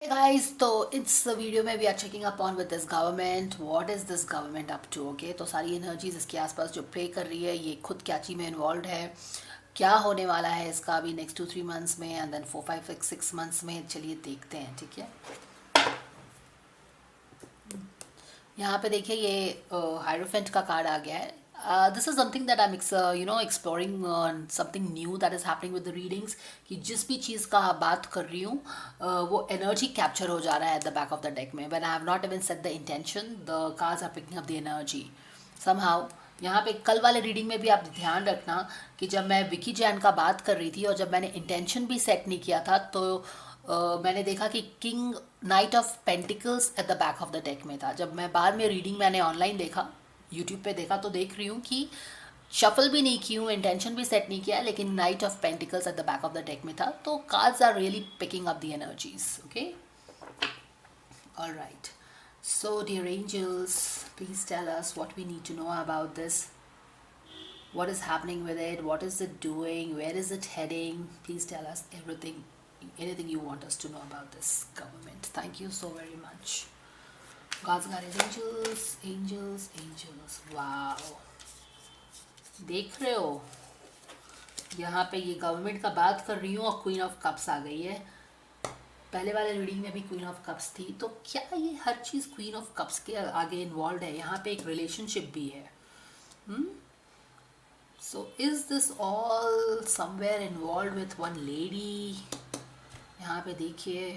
Hey guys, तो इस video में we are checking up on with this government. What is this government up to? Okay, तो सारी energies इसके आसपास जो प्ले कर रही है, ये खुद कैची में इन्वॉल्व है. क्या होने वाला है इसका अभी नेक्स्ट 2-3 मंथ्स में एंड देन 4-5-6 मंथ्स में, चलिए देखते हैं. ठीक है, यहाँ पे देखिए ये हायरोफेंट का कार्ड आ गया है. This is something that I am exploring something knew that is happening with the readings. कि जिस भी चीज़ का बात कर रही हूँ वो एनर्जी कैप्चर हो जा रहा है at the back of the deck में. When I have not even set the intention, the cards are picking up the energy somehow. यहाँ पे कल वाले रीडिंग में भी आप ध्यान रखना कि जब मैं विकी जैन का बात कर रही थी और जब मैंने इंटेंशन भी सेट नहीं किया था, तो मैंने देखा कि king night of pentacles at the back of the deck में था. जब मैं बाद में रीडिंग मैंने ऑनलाइन देखा, यूट्यूब पे देखा, तो देख रही हूँ कि शफल भी नहीं की हूँ, इंटेंशन भी सेट नहीं किया, लेकिन knight of pentacles at the back of the deck में था. तो cards are really picking up the energies. Okay, alright. So, dear angels, please tell us what we need to know about this. What is happening with it? What is it doing? Where is it heading? Please tell us everything, anything you want us to know about this government. Thank you so very much. God's guardian angels, angels, angels. Wow. देख रहे हो, यहाँ पे ये government का बात कर रही हूँ और क्वीन ऑफ कप्स आ गई है. पहले वाले रीडिंग में भी क्वीन ऑफ कप्स थी. तो क्या ये हर चीज़ क्वीन ऑफ कप्स के आगे इन्वॉल्व है? यहाँ पे एक रिलेशनशिप भी है. So is this all somewhere involve with one lady? यहाँ पे देखिए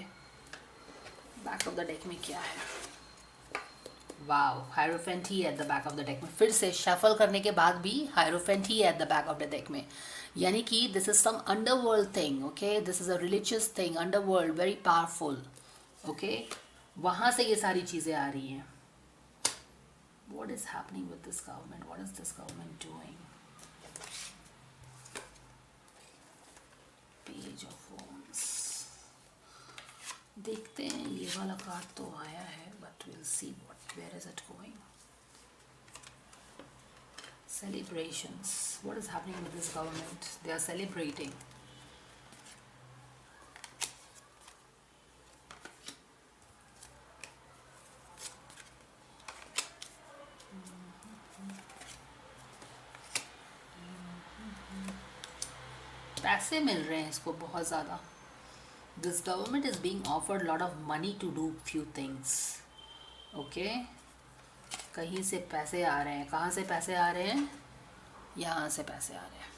बैक ऑफ द डेक में क्या है. वाओ, हायरोफेंट ही at the back of the deck में. फिर से शफल करने के बाद भी हायरोफेंट ही at the back of the deck में. यानी कि this is some underworld thing. Okay, this is a religious thing, underworld, very powerful. Okay, वहाँ से ये सारी चीज़ें आ रही हैं. What is happening with this government? What is this government doing? Page of wands. देखते हैं, ये वाला कार्ड तो आया है, but will see what, where is it going. Celebrations. What is happening with this government? They are celebrating. पैसे मिल रहे हैं इसको बहुत ज़्यादा. This government is being offered lot of money to do few things. Okay? कहीं से पैसे आ रहे हैं. कहाँ से पैसे आ रहे हैं? यहाँ से पैसे आ रहे हैं.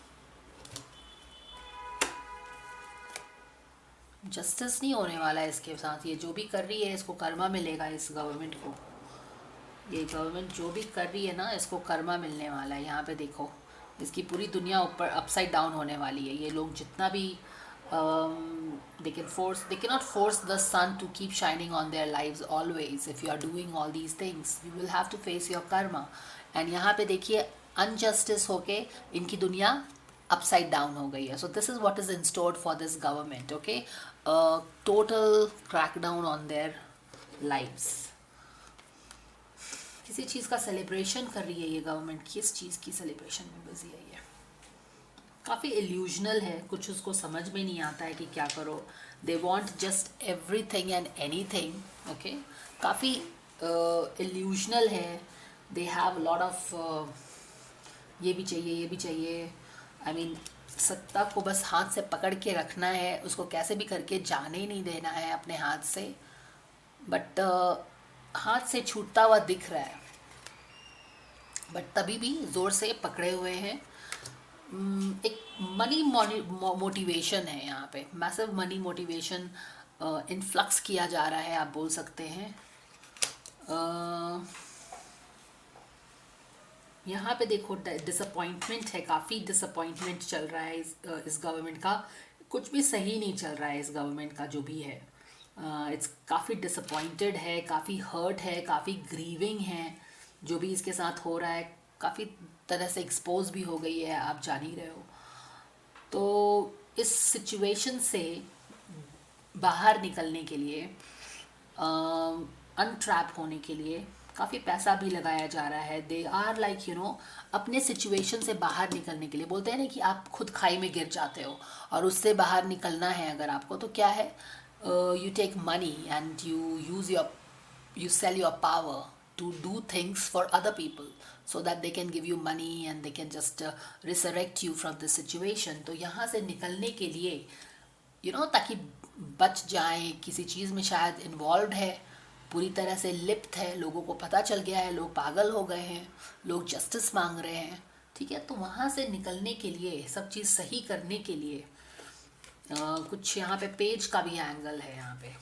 जस्टिस नहीं होने वाला है इसके साथ. ये जो भी कर रही है इसको कर्मा मिलेगा. इस गवर्नमेंट को, ये गवर्नमेंट जो भी कर रही है ना, इसको कर्मा मिलने वाला है. यहाँ पे देखो, इसकी पूरी दुनिया ऊपर अपसाइड डाउन होने वाली है. ये लोग जितना भी they cannot force the sun to keep shining on their lives always. If you are doing all these things, you will have to face your karma. And यहाँ पे देखिए अनजस्टिस होके इनकी दुनिया अपसाइड डाउन हो गई है. So this is what is in store for this government. Okay, total crackdown on their lives. किसी चीज़ का सेलिब्रेशन कर रही है ये गवर्नमेंट. किस चीज़ की सेलिब्रेशन में बिजी है ये? काफ़ी इल्यूजनल है. कुछ उसको समझ में नहीं आता है कि क्या करो. They want just every thing and any thing. Okay, काफ़ी इल्यूजनल है. दे हैव लॉट ऑफ ये भी चाहिए, ये भी चाहिए. आई मीन सत्ता को बस हाथ से पकड़ के रखना है, उसको कैसे भी करके जाने ही नहीं देना है अपने हाथ से. बट हाथ से छूटता हुआ दिख रहा है, बट तभी भी ज़ोर से पकड़े हुए हैं. एक मनी मोटिवेशन है यहाँ पे. मैसिव मनी मोटिवेशन इनफ्लक्स किया जा रहा है, आप बोल सकते हैं. यहाँ पे देखो डिसअपॉइंटमेंट है. काफ़ी डिसअपॉइंटमेंट चल रहा है इस गवर्नमेंट का. कुछ भी सही नहीं चल रहा है इस गवर्नमेंट का जो भी है. इट्स काफ़ी डिसअपॉइंटेड है, काफ़ी हर्ट है, काफ़ी ग्रीविंग है. जो भी इसके साथ हो रहा है काफ़ी तरह से एक्सपोज भी हो गई है, आप जान ही रहे हो. तो इस सिचुएशन से बाहर निकलने के लिए, अनट्रैप होने के लिए काफ़ी पैसा भी लगाया जा रहा है. दे आर लाइक अपने सिचुएशन से बाहर निकलने के लिए. बोलते हैं ना कि आप खुद खाई में गिर जाते हो और उससे बाहर निकलना है अगर आपको, तो क्या है, you take money and you sell your power to do things for other people so that they can give you money and they can just resurrect you from this situation. तो यहाँ से निकलने के लिए ताकि बच जाएं, किसी चीज़ में शायद इन्वॉल्व है, पूरी तरह से लिप्त है, लोगों को पता चल गया है, लोग पागल हो गए हैं, लोग जस्टिस मांग रहे हैं, ठीक है। तो वहाँ से निकलने के लिए, सब चीज़ सही करने के लिए कुछ यहाँ पे पेज का भी एंगल है। यहाँ पे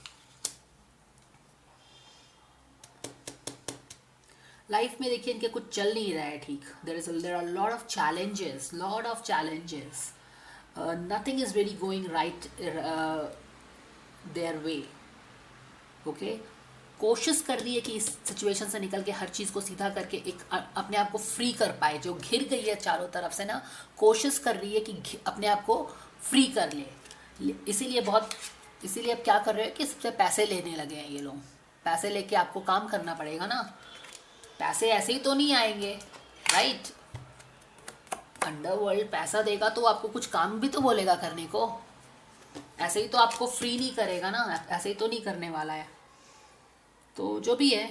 लाइफ में देखिए इनके कुछ चल नहीं रहा है ठीक। There are lot of challenges, nothing is really going right their way. Okay, कोशिश कर रही है कि इस सिचुएशन से निकल के हर चीज़ को सीधा करके एक अपने आप को फ्री कर पाए। जो घिर गई है चारों तरफ से ना, कोशिश कर रही है कि अपने आप को फ्री कर ले। इसीलिए अब क्या कर रहे हैं कि सबसे पैसे लेने लगे हैं ये लोग। पैसे लेके आपको काम करना पड़ेगा ना, पैसे ऐसे ही तो नहीं आएंगे, राइट। अंडरवर्ल्ड पैसा देगा तो आपको कुछ काम भी तो बोलेगा करने को, ऐसे ही तो आपको फ्री नहीं करेगा ना, ऐसे ही तो नहीं करने वाला है। तो जो भी है,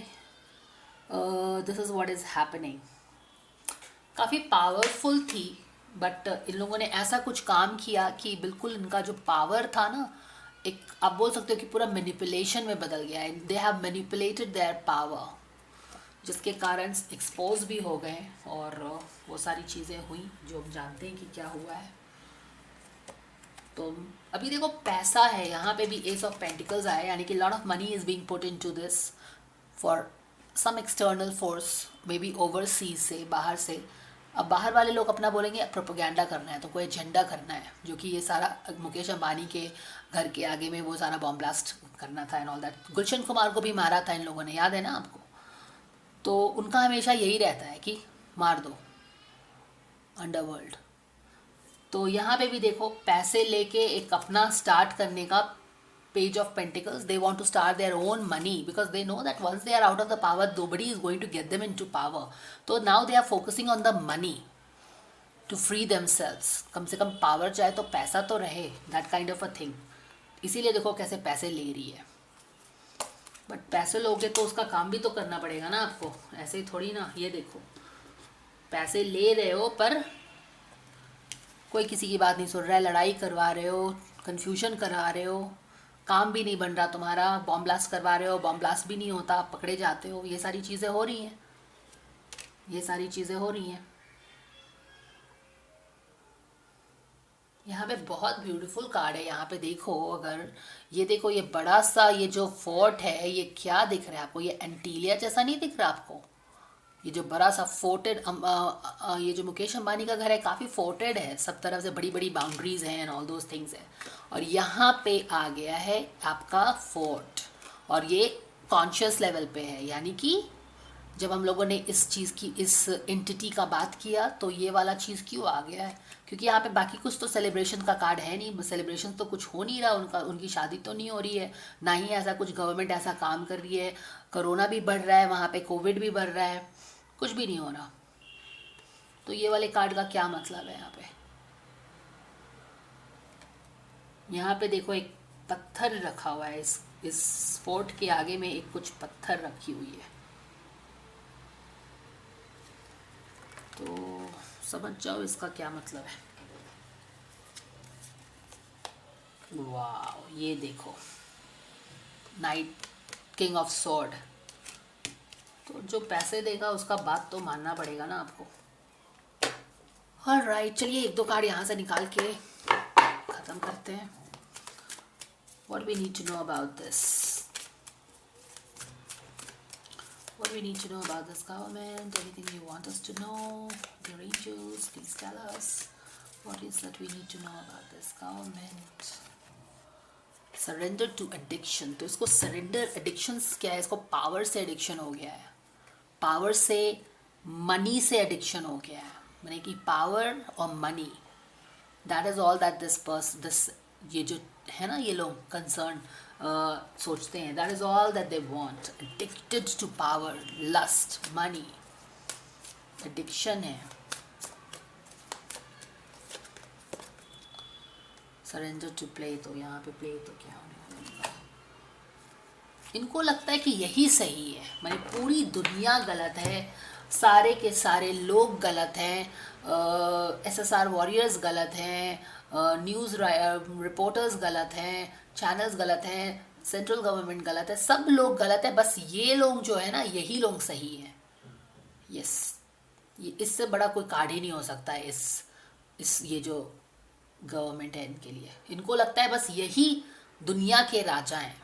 this is what is happening. काफ़ी पावरफुल थी, बट इन लोगों ने ऐसा कुछ काम किया कि बिल्कुल इनका जो पावर था ना, एक आप बोल सकते हो कि पूरा मैनिपुलेशन में बदल गया है। They have manipulated their power, जिसके कारण एक्सपोज भी हो गए और वो सारी चीज़ें हुई जो हम जानते हैं कि क्या हुआ है। तो अभी देखो पैसा है, यहाँ पे भी एस ऑफ पेंटिकल्स आए, यानी कि lot of money is being put into this for some external force, maybe overseas से, बाहर से। अब बाहर वाले लोग अपना बोलेंगे प्रोपेगेंडा करना है, तो कोई एजेंडा करना है, जो कि ये सारा मुकेश अंबानी के घर के आगे में वो सारा बॉम्ब ब्लास्ट करना था and all that. Gulshan Kumar को भी मारा था इन लोगों ने, याद है ना आपको। तो उनका हमेशा यही रहता है कि मार दो अंडरवर्ल्ड। तो यहाँ पे भी देखो पैसे लेके एक अपना स्टार्ट करने का Page of Pentacles. They want to start their own money because they know that once they are out of the power, nobody is going to get them into power. So now they are focusing on the money to free themselves. कम से कम power चाहे तो पैसा तो रहे, that kind of a thing. इसीलिए देखो कैसे पैसे ले रही है। बट पैसे लोगे तो उसका काम भी तो करना पड़ेगा ना आपको, ऐसे ही थोड़ी ना। ये देखो पैसे ले रहे हो पर कोई किसी की बात नहीं सुन रहा है, लड़ाई करवा रहे हो, कन्फ्यूजन करा रहे हो, काम भी नहीं बन रहा तुम्हारा, बॉम्ब ब्लास्ट करवा रहे हो, बॉम्ब ब्लास्ट भी नहीं होता, पकड़े जाते हो। ये सारी चीज़ें हो रही हैं, ये सारी चीज़ें हो रही हैं। यहाँ पे बहुत ब्यूटीफुल कार्ड है। यहाँ पे देखो, अगर ये देखो, ये बड़ा सा ये जो फोर्ट है, ये क्या दिख रहा है आपको? ये एंटीलिया जैसा नहीं दिख रहा आपको? ये जो बड़ा सा फोर्टेड, ये जो मुकेश अंबानी का घर है काफ़ी फोर्टेड है, सब तरफ से बड़ी बड़ी बाउंड्रीज हैं एंड ऑल दोज थिंग्स है। और यहाँ पे आ गया है आपका फोर्ट, और ये कॉन्शियस लेवल पे है। यानी कि जब हम लोगों ने इस चीज़ की, इस एंटिटी का बात किया, तो ये वाला चीज़ क्यों आ गया है? क्योंकि यहाँ पे बाकी कुछ तो सेलिब्रेशन का कार्ड है नहीं, सेलिब्रेशन तो कुछ हो नहीं रहा, उनकी शादी तो नहीं हो रही है, ना ही ऐसा कुछ गवर्नमेंट ऐसा काम कर रही है। कोरोना भी बढ़ रहा है वहाँ पे, कोविड भी बढ़ रहा है, कुछ भी नहीं हो रहा। तो ये वाले कार्ड का क्या मतलब है? यहाँ पे देखो एक पत्थर रखा हुआ है, इस फोर्ट के आगे में एक कुछ पत्थर रखी हुई है। तो समझ जाओ इसका क्या मतलब है। वाह, ये देखो नाइट किंग ऑफ स्वॉर्ड। तो जो पैसे देगा उसका बात तो मानना पड़ेगा ना आपको। ऑलराइट, चलिए एक दो कार्ड यहाँ से निकाल के ख़त्म करते हैं। What we need to know about this? What we need to know about this government? Anything you want us to know? Your angels, please tell us. What is that we need to know about this government? Surrender to addiction. तो इसको surrender, addictions क्या है? इसको power से addiction हो गया है, power से, मनी से एडिक्शन हो गया है। मैंने कि पावर और money, that is all that this ये जो है ना, ये लोग कंसर्न सोचते हैं, that is all that they want. Addicted to power, lust, money, addiction है। सरेंडर टू प्ले, तो यहाँ पे प्ले तो क्या होने वाला है? इनको लगता है कि यही सही है, माने पूरी दुनिया गलत है, सारे के सारे लोग गलत हैं, एसएसआर वॉरियर्स गलत हैं, न्यूज़ रिपोर्टर्स गलत हैं, चैनल्स गलत हैं, सेंट्रल गवर्नमेंट गलत है, सब लोग गलत है, बस ये लोग जो है ना यही लोग सही हैं। यस, ये इससे बड़ा कोई कार्ड ही नहीं हो सकता है इस ये जो गवर्नमेंट है इनके लिए, इनको लगता है बस यही दुनिया के राजा हैं।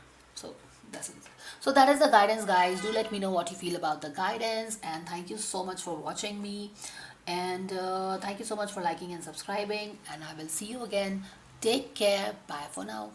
सो that's it. So that is the guidance, guys. Do let me know what you feel about the guidance, and thank you so much for watching me, and thank you so much for liking and subscribing, and I will see you again. Take care. Bye for now.